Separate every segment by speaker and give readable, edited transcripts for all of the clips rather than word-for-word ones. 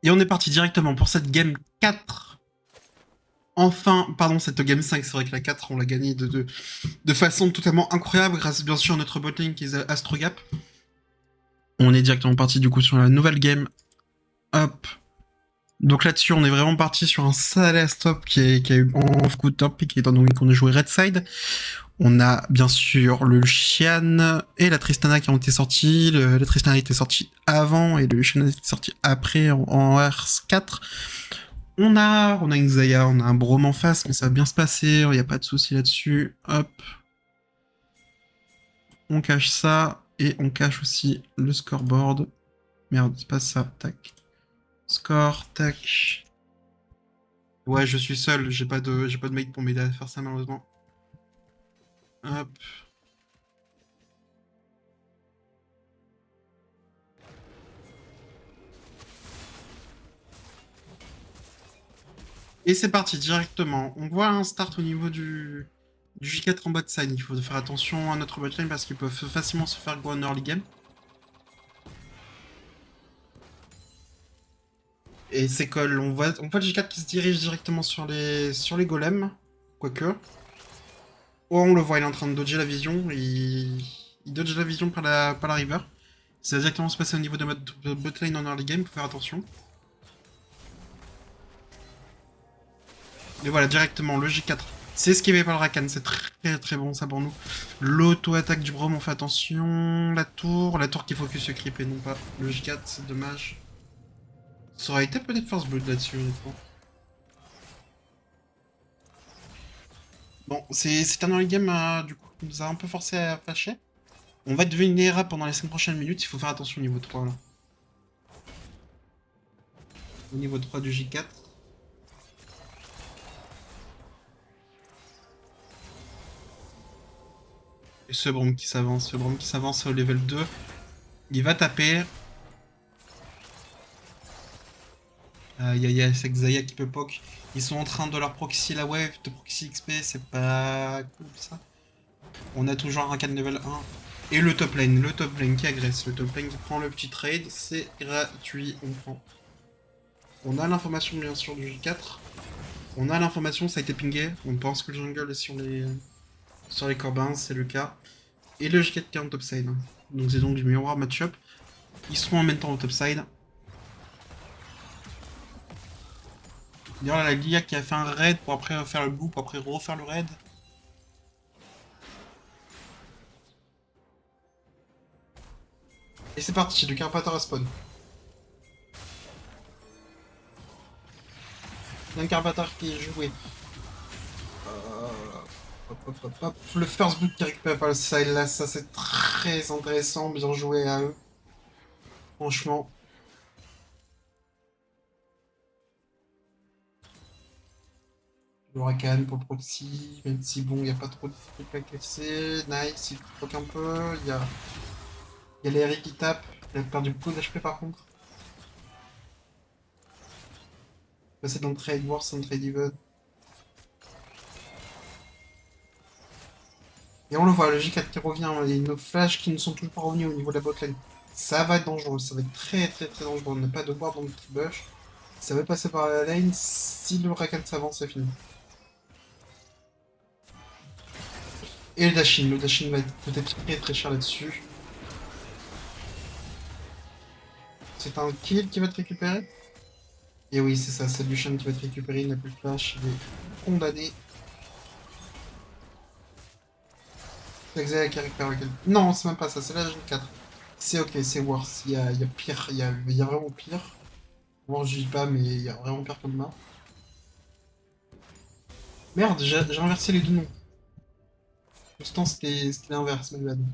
Speaker 1: Et on est parti directement pour cette game 4. Enfin, pardon, cette game 5, c'est vrai que la 4, on l'a gagnée de façon totalement incroyable, grâce bien sûr à notre botlane qui est Astrogap. On est directement parti du coup sur la nouvelle game. Hop. Donc là-dessus, on est vraiment parti sur un sale stop qui a eu en coup de top, étant donné qu'on a joué Red Side. On a bien sûr le Lucian et la Tristana qui ont été sortis. La Tristana était sortie avant et le Lucian était sorti après en RS4. On a une Zaya, on a un Braum en face, mais ça va bien se passer, il n'y a pas de souci là-dessus. Hop. On cache ça, et on cache aussi le scoreboard. Merde, c'est pas ça, tac. Score, tac. Ouais, je suis seul, j'ai pas de mate pour m'aider à faire ça malheureusement. Hop. Et c'est parti directement. On voit un start au niveau du J4 en bot side. Il faut faire attention à notre botlane parce qu'ils peuvent facilement se faire go en early game. Et c'est cool. On voit le J4 qui se dirige directement sur les golems. Quoique. Oh, on le voit, il est en train de dodger la vision. Il dodge la vision par la river. Ça va directement se passer au niveau de notre botlane en early game. Faut faire attention. Et voilà, directement, le J4. C'est esquivé par le Rakan, c'est très très bon ça pour nous. L'auto-attaque du Braum, on fait attention. La tour qui focus sur creep et non pas le J4, c'est dommage. Ça aurait été peut-être First Blood là-dessus, honnêtement. Bon, c'est un early game du coup qui nous a un peu forcé à fâcher. On va être vulnérable pendant les 5 prochaines minutes, il faut faire attention au niveau 3 là. Au niveau 3 du J4. Et ce Braum qui s'avance au level 2. Il va taper. Aïe aïe aïe, c'est Xayah qui peut poke. Ils sont en train de leur proxy la wave, de proxy XP, c'est pas cool ça. On a toujours un Rakan level 1. Et le top lane qui agresse, le top lane qui prend le petit trade, c'est gratuit, on prend. On a l'information bien sûr du J4. On a l'information, ça a été pingé. On pense que le jungle est sur les Corbins, c'est le cas. Et le J4 qui est en topside. Donc c'est donc du miroir match-up. Ils seront en même temps au topside. D'ailleurs, la Lia qui a fait un raid pour après faire le bout, pour après refaire le raid. Et c'est parti, le Carpathor à spawn. Il y a un Carpathor qui est joué. Hop, hop, hop, hop. Le first boot qui récupère par le side là, ça c'est très intéressant, bien joué à eux. Franchement. Le Rakan pour le proxy, même si bon, il n'y a pas trop de trucs à casser. Nice, il proc un peu. Il y a les Harry qui tapent. Il a perdu beaucoup d'HP par contre. Passer dans le trade war, c'est un trade even. Et on le voit, le J4 qui revient, et nos flashs qui ne sont toujours pas revenus au niveau de la botlane. Ça va être dangereux, ça va être très très très dangereux. On n'a pas de ward dans le petit bush. Ça va passer par la lane. Si le Rakan s'avance, c'est fini. Et le Dashin va être peut-être très très cher là-dessus. C'est un kill qui va être récupéré. Et oui, c'est ça, c'est Lucian qui va être récupéré, il n'a plus de flash, il est condamné. C'est Xayah qui récupère le kill. Non, c'est même pas ça, c'est la Gen 4. C'est ok, c'est worse, il y a pire, il y a vraiment pire. Worse, je dis pas, mais il y a vraiment pire comme main. Merde, j'ai inversé les deux noms. Pourtant, c'était l'inverse, my bad.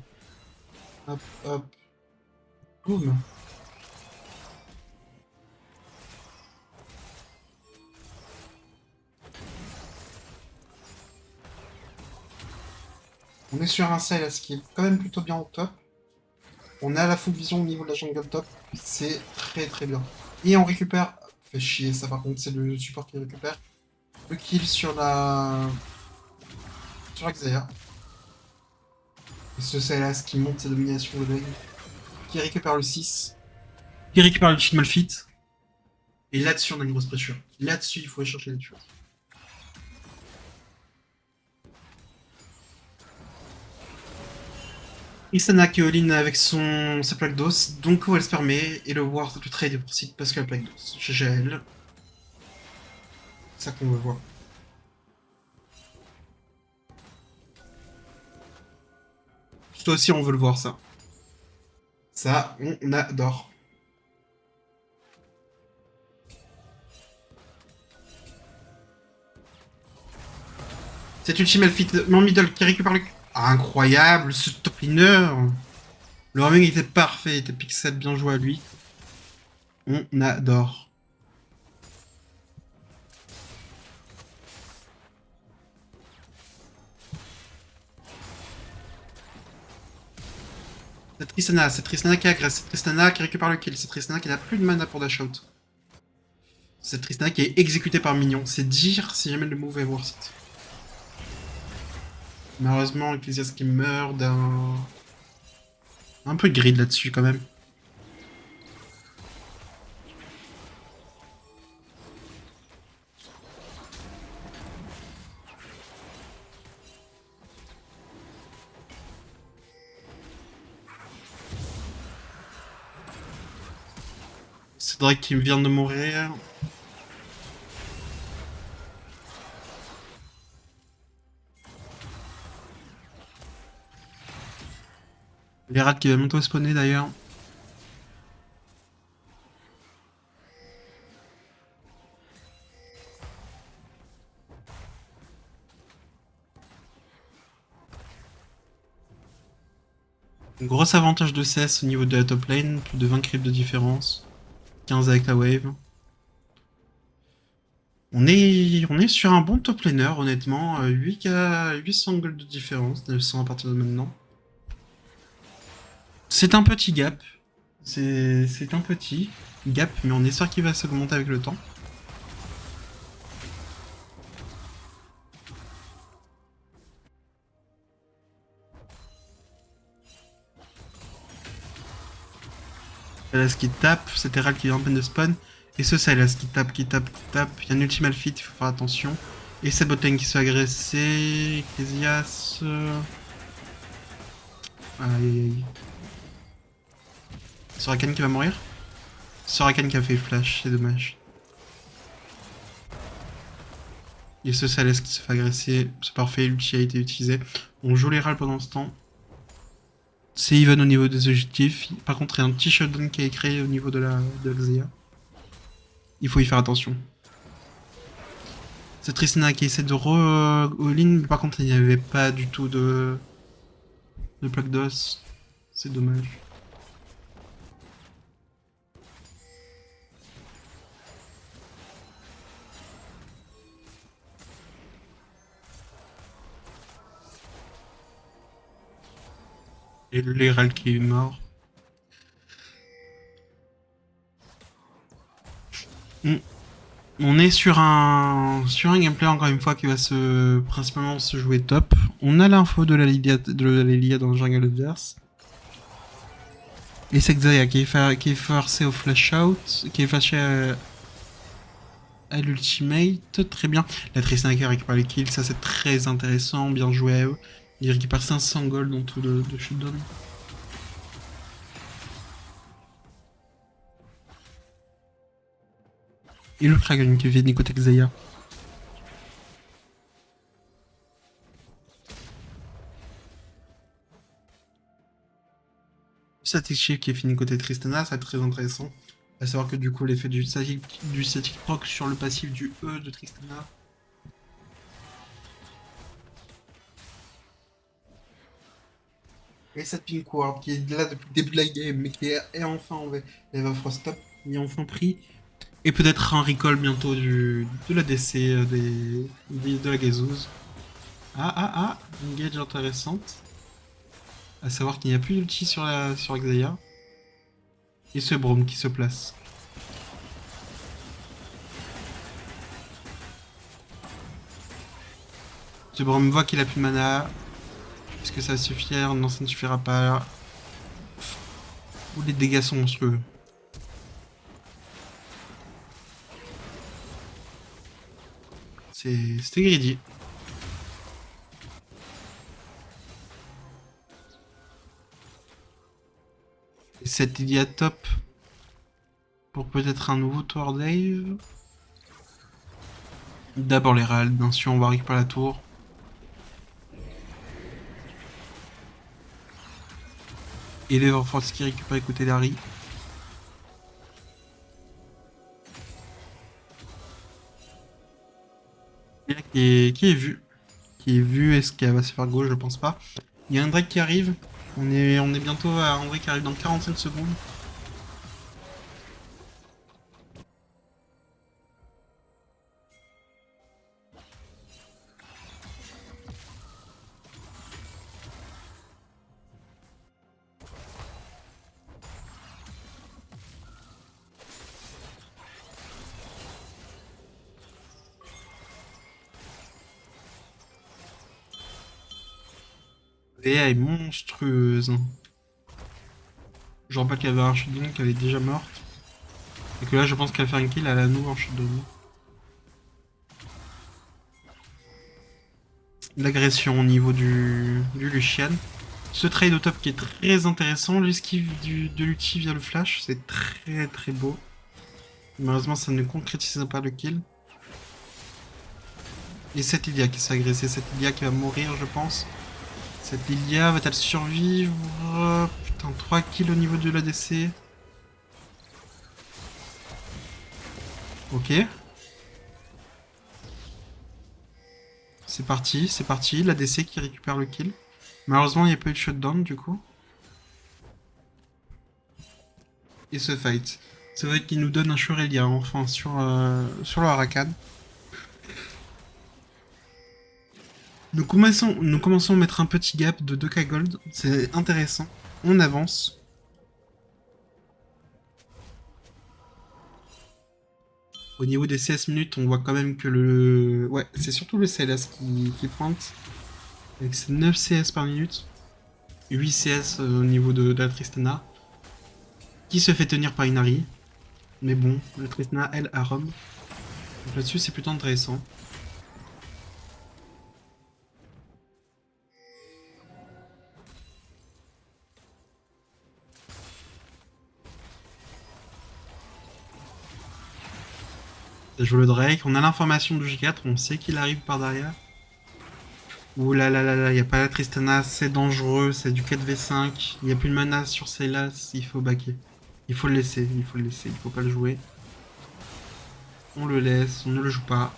Speaker 1: Hop, hop, boum. On est sur un side à skill, quand même plutôt bien au top. On a la full vision au niveau de la jungle top, c'est très très bien. Et on récupère, fait chier ça par contre, c'est le support qui récupère. Le kill sur la Xayah. Et ce Sylas qui monte sa domination de lane, qui récupère le 6, qui récupère le cheat Malfit. Et là-dessus, on a une grosse pressure. Là-dessus, il faut chercher des choses. Isana qui all-in avec sa plaque d'os, donc elle se permet, et le Ward de trade pour site parce que la plaque d'os. GGL. C'est ça qu'on veut voir. Toi aussi, on veut le voir, ça. Ça, on adore. Cet ultimate fit mon middle qui récupère le... Ah, incroyable, ce top laner. Le roaming était parfait, il était pixel, bien joué à lui. On adore. Cette Tristana qui agresse, cette Tristana qui récupère le kill, cette Tristana qui n'a plus de mana pour dash out. Cette Tristana qui est exécutée par Mignon. C'est dire si jamais le move est worth it. Malheureusement, Ecclesias qui meurt d'un... Un peu de grid là-dessus quand même. Cédric qui vient de mourir. Les rats qui va bientôt spawner d'ailleurs. Gros avantage de CS au niveau de la top lane, plus de 20 creeps de différence. 15 avec la wave. On est sur un bon top laner, honnêtement. 800 gold de différence, 900 à partir de maintenant. C'est un petit gap. C'est un petit gap, mais on espère qu'il va s'augmenter avec le temps. Salas qui tape, c'est Herald qui est en peine de spawn. Et ce Salas qui tape, qui tape, qui tape. Il y a un ultimate fit, il faut faire attention. Et cette botlane qui se fait agresser. Ecclesias. Aïe aïe aïe. Sorakan qui va mourir. Sorakan qui a fait flash, c'est dommage. Et ce Salas qui se fait agresser, c'est parfait, l'ulti a été utilisé. On joue les râles pendant ce temps. C'est even au niveau des objectifs. Par contre, il y a un petit shutdown qui est créé au niveau de l'Zea. Il faut y faire attention. C'est Tristana qui essaie de all-in, mais par contre, il n'y avait pas du tout de plaque d'os. C'est dommage. Et le Léral qui est mort. On est sur un gameplay encore une fois qui va principalement se jouer top. On a l'info de la Lilia dans le jungle adverse. Et c'est Xayah qui est forcé au flash out, qui est fâché à l'ultimate. Très bien. La Tristana qui récupère les kills, ça c'est très intéressant. Bien joué à eux. Il récupère 500 gold dans tout le shutdown. Et le Dragon qui vient côté Xayah. Static Shift qui est fini côté Tristana, ça va être très intéressant. À savoir que du coup l'effet du static proc sur le passif du E de Tristana. Et cette Pink Ward qui est là depuis le début de la game, mais qui est enfin en Eva Frost Top, il est enfin pris. Et peut-être un recall bientôt de la DC de la gazeuse. Une gauge intéressante. À savoir qu'il n'y a plus d'ulti sur Xayah. Et ce Braum qui se place. Ce Braum voit qu'il a plus de mana. Est-ce que ça va suffire? Non, ça ne suffira pas. Ou les dégâts sont monstrueux. C'était greedy. Et cette idée top pour peut-être un nouveau tour Dave. D'abord les Rals, bien sûr, on va récupérer la tour. Et les Force qui récupèrent écouter Larry. Qui est vu. Qui est vu, est-ce qu'elle va se faire gauche? Je pense pas. Il y a un Drake qui arrive. On est bientôt à un Drake qui arrive dans 45 secondes. Léa est monstrueuse. Je rappelle qu'elle avait un shutdown qu'elle est déjà morte. Et que là, je pense qu'elle va faire un kill à la nouveau en shutdown. L'agression au niveau du Lucian. Ce trade au top qui est très intéressant. L'esquive de l'ulti via le flash, c'est très très beau. Malheureusement, ça ne concrétise pas le kill. Et cette Ilia qui s'est agressée, cette Ilia qui va mourir, je pense. Cette Ilia va-t-elle survivre? Putain, 3 kills au niveau de l'ADC. Ok. C'est parti. L'ADC qui récupère le kill. Malheureusement, il n'y a pas eu de shutdown du coup. Et ce fight. C'est vrai qu'il nous donne un Shurelia enfin sur le Huracan. Nous commençons à mettre un petit gap de 2k gold. C'est intéressant. On avance. Au niveau des CS minutes, on voit quand même que le... Ouais, c'est surtout le CLS qui pointe. Avec ses 9 CS par minute. 8 CS au niveau de la Tristana. Qui se fait tenir par Inari. Mais bon, la Tristana, elle, a Rome. Donc là-dessus, c'est plutôt intéressant. Ça joue le Drake. On a l'information du G4. On sait qu'il arrive par derrière. Ouh là là là là, y a pas la Tristana, c'est dangereux, c'est du 4v5, il y a plus de mana sur Sylas, il faut backer. Il faut le laisser, il faut pas le jouer. On le laisse, on ne le joue pas.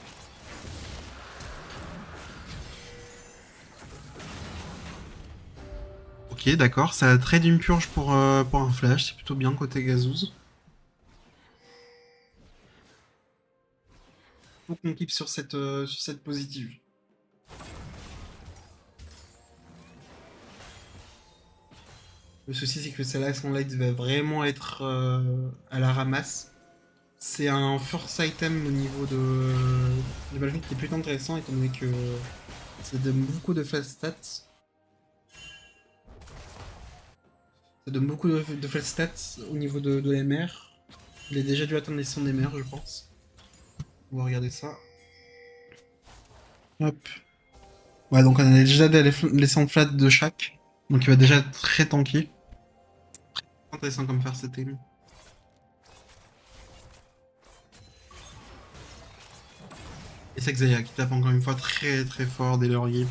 Speaker 1: Ok, d'accord, ça trade une purge pour un flash, c'est plutôt bien côté Gazouz. Faut qu'on keep sur cette positive. Le souci c'est que Sylas en light va vraiment être à la ramasse. C'est un first item au niveau de Valkyrie qui est plutôt intéressant étant donné que ça donne beaucoup de fast stats. Ça donne beaucoup de flat stats au niveau de MR. Il a déjà dû atteindre les 100 MR, je pense. On va regarder ça. Hop. Ouais, donc on a déjà les 100 flats de chaque. Donc il va déjà être très tanky. Très intéressant comme faire cette team. Et c'est Xayah qui tape encore une fois très très fort des lauriers.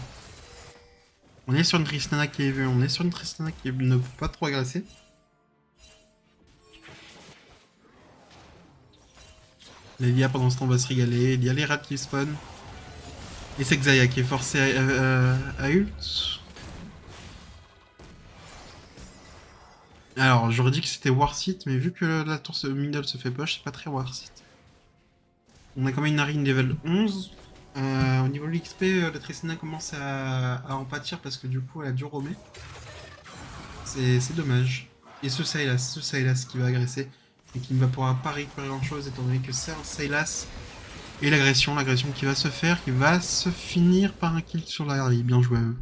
Speaker 1: On est sur une Tristana qui est vue, on est sur une Tristana qui ne peut pas trop agresser. Lélia pendant ce temps va se régaler, il y a les rats qui spawn. Et c'est Xayah qui est forcé à ult. Alors, j'aurais dit que c'était Warsit, mais vu que la tour middle se fait push, c'est pas très Warsit. On a quand même une Narine level 11. Au niveau de l'XP, la Tristana commence à en pâtir parce que du coup, elle a dû roamer. C'est dommage. Et ce Sylas qui va agresser et qui ne va pouvoir pas récupérer grand chose étant donné que c'est un Sylas. Et l'agression qui va se faire, qui va se finir par un kill sur la Harley. Bien joué à eux.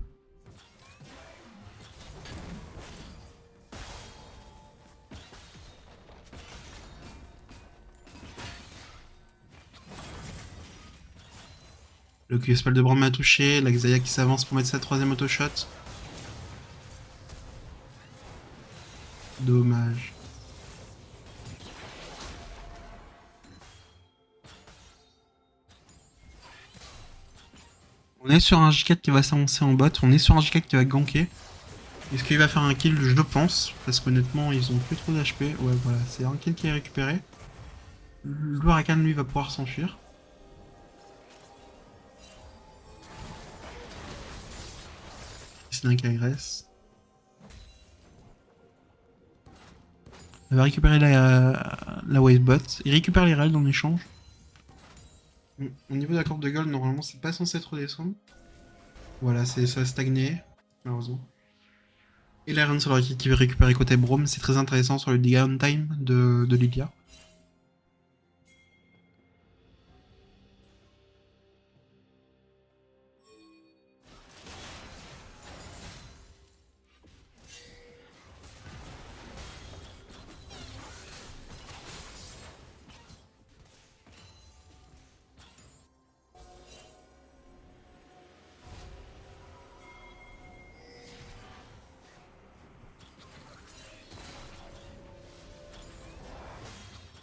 Speaker 1: Le Q-Spell de Braum m'a touché. La Xayah qui s'avance pour mettre sa troisième auto-shot. Dommage. On est sur un J4 qui va s'avancer en bot. On est sur un J4 qui va ganker. Est-ce qu'il va faire un kill? Je pense. Parce qu'honnêtement, ils ont plus trop d'HP. Ouais, voilà. C'est un kill qui est récupéré. Le Rakan, lui, va pouvoir s'enfuir. C'est un qui agresse. Il va récupérer la wave bot. Il récupère les rails en échange. Au niveau de la courbe de gold, normalement, c'est pas censé trop descendre. Voilà, ça a stagné, malheureusement. Et l'Iron Solar qui va récupérer côté Braum, c'est très intéressant sur le downtime de Lilia.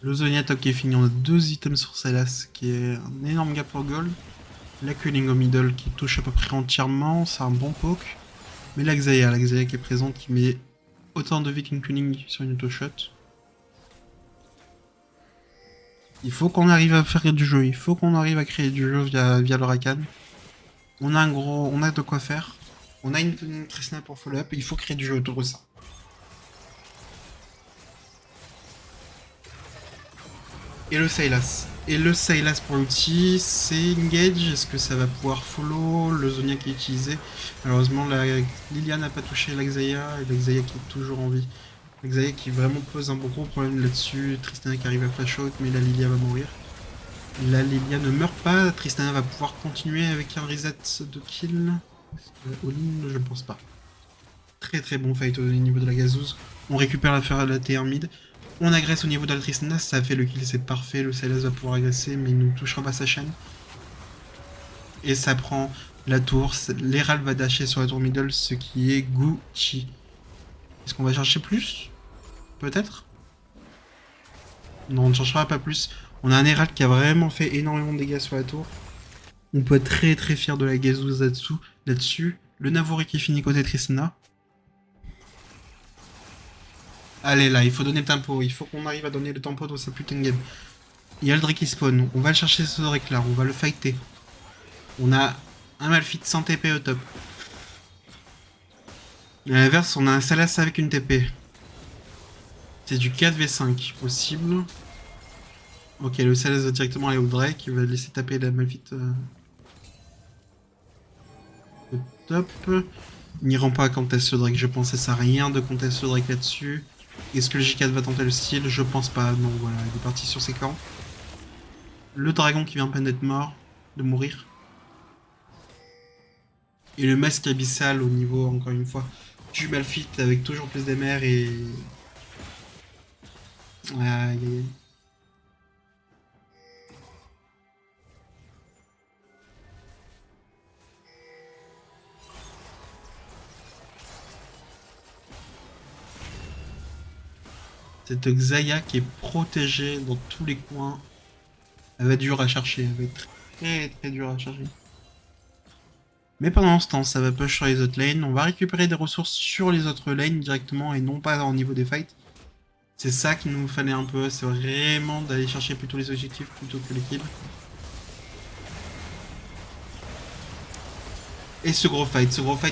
Speaker 1: Le Zonia top qui est fini, on a 2 items sur Sylas qui est un énorme gap pour gold. La Culling au middle qui touche à peu près entièrement, c'est un bon poke. Mais la Xayah qui est présente qui met autant de vie qu'une Culling sur une auto-shot. Il faut qu'on arrive à faire du jeu, il faut qu'on arrive à créer du jeu via le Rakan. On a de quoi faire. On a une Tristana pour follow-up, il faut créer du jeu autour de ça. Et le Sylas. Et le Sylas pour l'outil, c'est engage. Est-ce que ça va pouvoir follow le Zonia qui est utilisé? Malheureusement, la Lilia n'a pas touché la Xayah, et la Xayah qui est toujours en vie. La Xayah qui vraiment pose un gros problème là-dessus. Tristana qui arrive à flash out, mais la Lilia va mourir. La Lilia ne meurt pas. Tristana va pouvoir continuer avec un reset de kill. All-in, je ne pense pas. Très très bon fight au niveau de la gazeuse. On récupère la T1 mid. On agresse au niveau de la Tristana, ça fait le kill, c'est parfait. Le Sylas va pouvoir agresser, mais il ne touchera pas sa chaîne. Et ça prend la tour. L'Herald va dasher sur la tour middle, ce qui est Gucci. Est-ce qu'on va chercher plus? Peut-être? Non, on ne cherchera pas plus. On a un Herald qui a vraiment fait énormément de dégâts sur la tour. On peut être très très fier de la gazeuse là-dessus. Le Navori qui finit côté Tristana. Allez là, il faut donner le tempo, il faut qu'on arrive à donner le tempo dans cette putain de game. Il y a le Drake qui spawn, on va le chercher ce Drake là, on va le fighter. On a un Malphite sans TP au top. À l'inverse, on a un Sylas avec une TP. C'est du 4v5 possible. Ok, le Sylas va directement aller au Drake, il va laisser taper la Malphite au top. Il n'y rend pas à contest le Drake, je pense, ça sert à rien de contest le Drake là-dessus. Est-ce que le J4 va tenter le style? Je pense pas, non, voilà, il est parti sur ses camps. Le dragon qui vient à peine d'être mort, de mourir. Et le masque abyssal au niveau, encore une fois, du Malphite avec toujours plus d'MR et... Aïe aïe aïe. Cette Xayah qui est protégée dans tous les coins, elle va être dure à chercher, elle va être très très dure à chercher. Mais pendant ce temps, ça va push sur les autres lanes, on va récupérer des ressources sur les autres lanes directement et non pas au niveau des fights. C'est ça qu'il nous fallait un peu, c'est vraiment d'aller chercher plutôt les objectifs plutôt que les kills. Et ce gros fight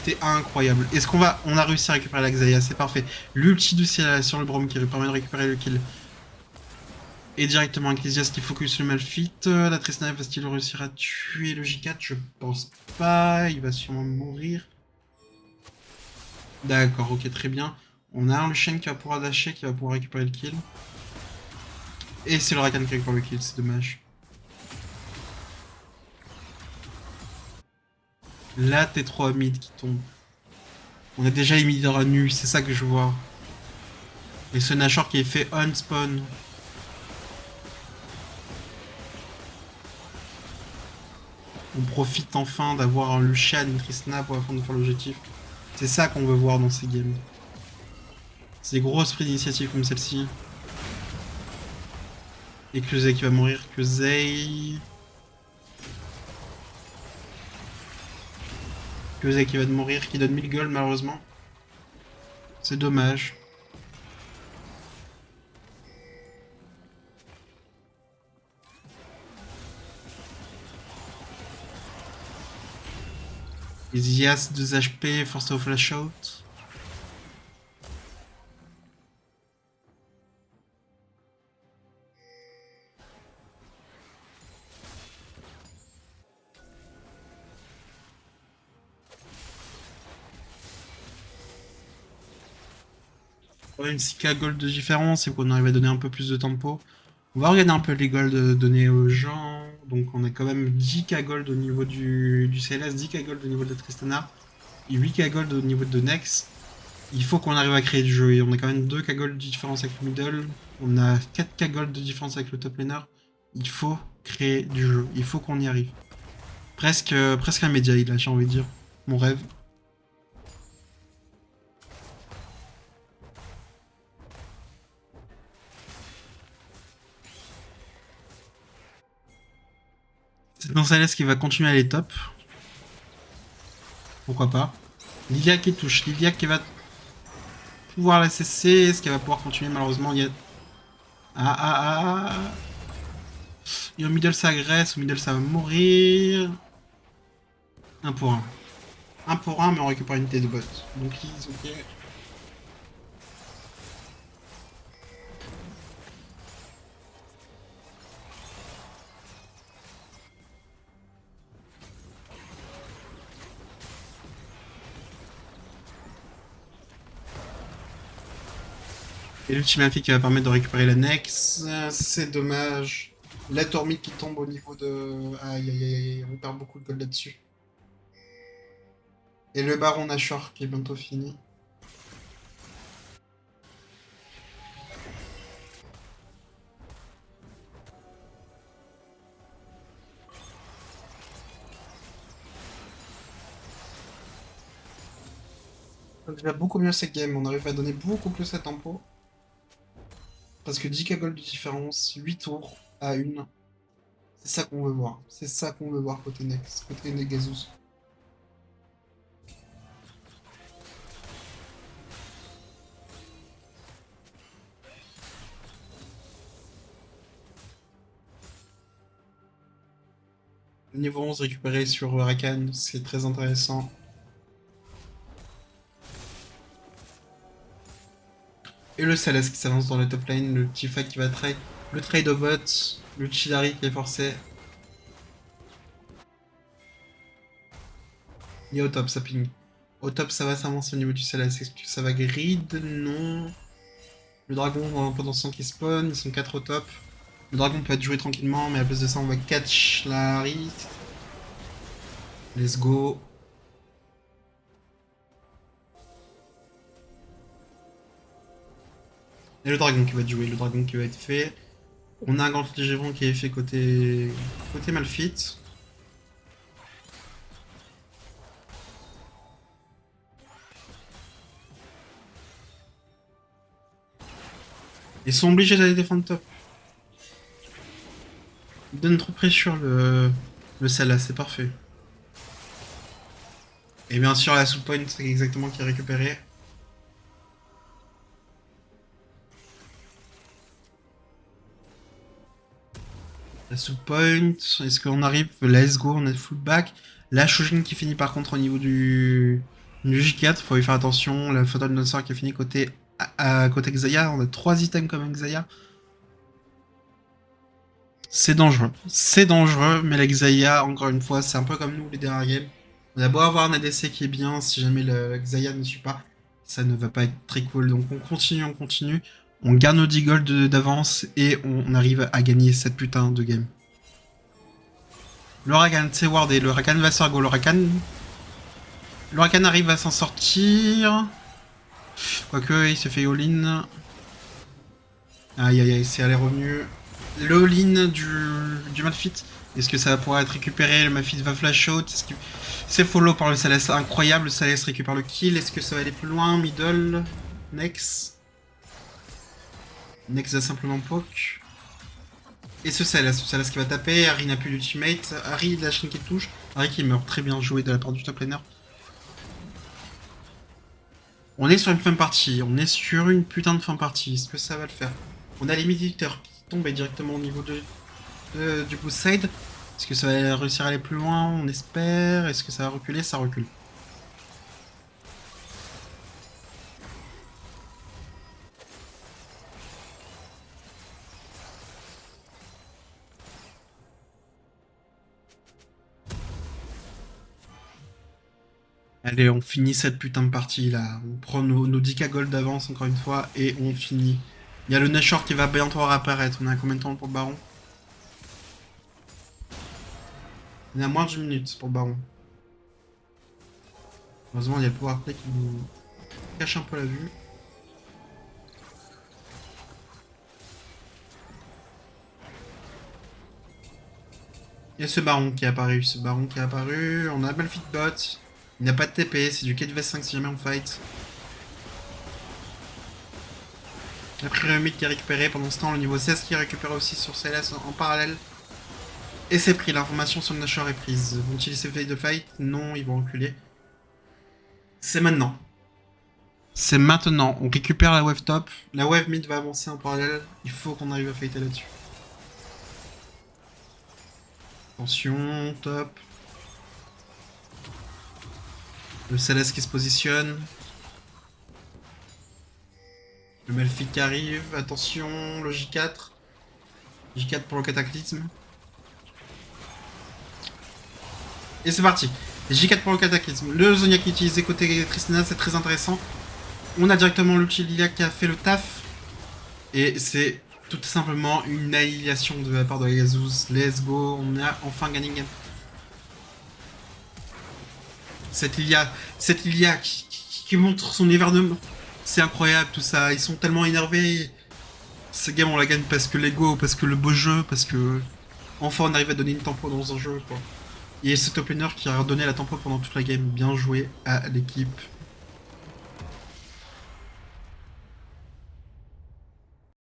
Speaker 1: est incroyable. Est-ce qu'on va... On a réussi à récupérer la Xayah, c'est parfait. L'ulti du ciel sur le Braum qui permet de récupérer le kill. Et directement Ecclesiast qui focus le Malphite. La Tristana va-t-il réussir à tuer le J4? Je pense pas, il va sûrement mourir. D'accord, ok, très bien. On a un Lucian qui va pouvoir dasher, qui va pouvoir récupérer le kill. Et c'est le Rakan qui récupère le kill, c'est dommage. La T3 mid qui tombe. On a déjà les mid à nu, c'est ça que je vois. Et ce Nashor qui est fait on spawn. On profite enfin d'avoir un Lucian, une Tristana pour afin de faire l'objectif. C'est ça qu'on veut voir dans ces games. C'est des grosses prises d'initiative comme celle-ci. Et Kuzei qui va mourir. Kuzei qui va mourir, qui donne 1000 gold malheureusement. C'est dommage. Isias 2 HP, force au flash out. Ouais, une 6k gold de différence et qu'on arrive à donner un peu plus de tempo. On va regarder un peu les golds donnés aux gens. Donc on a quand même 10k gold au niveau du CLS, 10k gold au niveau de Tristana, et 8k gold au niveau de Nex. Il faut qu'on arrive à créer du jeu. Et on a quand même 2k gold de différence avec le middle. On a 4k gold de différence avec le top laner. Il faut créer du jeu. Il faut qu'on y arrive. Presque un média, là, j'ai envie de dire. Mon rêve. C'est Gonzalez qui va continuer à aller top. Pourquoi pas. Lilia qui touche. Lilia qui va pouvoir la cesser. Est-ce qu'elle va pouvoir continuer? Malheureusement, il y a... Ah. Et au middle ça agresse. Au middle ça va mourir. Un pour un. Un pour un, mais on récupère une unité de bot. Donc ils ok. Et l'ultimate qui va permettre de récupérer la Nex. C'est dommage. La Tormite qui tombe au niveau de... Aïe, on perd beaucoup de gold là-dessus. Et le Baron Nashor qui est bientôt fini. Donc déjà beaucoup mieux cette game, on arrive à donner beaucoup plus à tempo. Parce que 10k gold de différence, 8 tours à 1. C'est ça qu'on veut voir. C'est ça qu'on veut voir côté Nex, côté Negazus. Niveau 11 récupéré sur Rakan, c'est très intéressant. Et le Salas qui s'avance dans le top lane, le Tifa qui va trade, le trade au bot, le Chidari qui est forcé. Et au top ça ping. Au top ça va s'avancer au niveau du Salas, est-ce que ça va grid? Non. Le dragon pendant ce temps qui spawn, ils sont 4 au top. Le dragon peut être joué tranquillement, mais à place de ça on va catch la Harry. Let's go. Et le dragon qui va être joué, le dragon qui va être fait. On a un grand légèvron qui est fait côté Malphite. Ils sont obligés d'aller défendre top. Ils donnent trop de pression le Salas, c'est parfait. Et bien sûr la soul point c'est exactement qui est récupéré. La soul point, est-ce qu'on arrive? Let's go, on a full back. La Shojin qui finit par contre au niveau du J4, faut y faire attention. La Fatal Dancer qui a fini côté Xayah, on a 3 items comme Xayah. C'est dangereux, mais la Xayah, encore une fois, c'est un peu comme nous les dernières games. On a beau avoir un ADC qui est bien, si jamais le Xayah ne suit pas, ça ne va pas être très cool. Donc on continue. On garde nos 10 gold d'avance et on arrive à gagner cette putain de game. Le Rakan, c'est wardé. Le Rakan va se faire go. Le Rakan arrive à s'en sortir. Quoique, il se fait all-in. Aïe, c'est aller revenu. le all-in du Malphite. Est-ce que ça va pouvoir être récupéré? Le Malphite va flash out. C'est follow par le Salès incroyable. Le Salès récupère le kill. Est-ce que ça va aller plus loin? Middle. Nex. Nex va simplement poke. Et ce Salès qui va taper. Harry n'a plus d'ultimate. Harry, la chaîne qui touche. Harry qui meurt, très bien joué de la part du top laner. On est sur une fin de partie. On est sur une putain de fin de partie. Est-ce que ça va le faire? On a les mid-hitters qui tombent directement au niveau du boost side. Est-ce que ça va réussir à aller plus loin? On espère. Est-ce que ça va reculer? Ça recule. Allez, on finit cette putain de partie là. On prend nos 10k gold d'avance encore une fois et on finit. Il y a le Nashor qui va bientôt apparaître. On a combien de temps pour le baron? On a moins de 10 minutes pour le baron. Heureusement, il y a le pouvoir play qui nous cache un peu la vue. Il y a ce baron qui est apparu. On a Malphite bot. Il n'a pas de TP. C'est du 4v5 si jamais on fight. Après le mid qui est récupéré pendant ce temps, le niveau 16 qui est récupéré aussi sur CLS en parallèle. Et c'est pris, l'information sur le Nashor est prise. Vont-ils essayer de fight? Non, ils vont reculer. C'est maintenant. C'est maintenant. On récupère la wave top. La wave mid va avancer en parallèle. Il faut qu'on arrive à fighter là-dessus. Attention, top. Le CLS qui se positionne. Le Malphite qui arrive. Attention, le J4. J4 pour le cataclysme. Et c'est parti. J4 pour le cataclysme. Le Zodiac utilisé côté Tristana, c'est très intéressant. On a directement l'ulti Lilia qui a fait le taf. Et c'est tout simplement une annihilation de la part de Yazuz. Let's go, on a enfin gagné une game. Cette Lilia qui montre son évernement. C'est incroyable tout ça, ils sont tellement énervés. Cette game on la gagne parce que l'ego, parce que le beau jeu, parce que... Enfin on arrive à donner une tempo dans un jeu quoi. Et ce top laner qui a redonné la tempo pendant toute la game. Bien joué à l'équipe.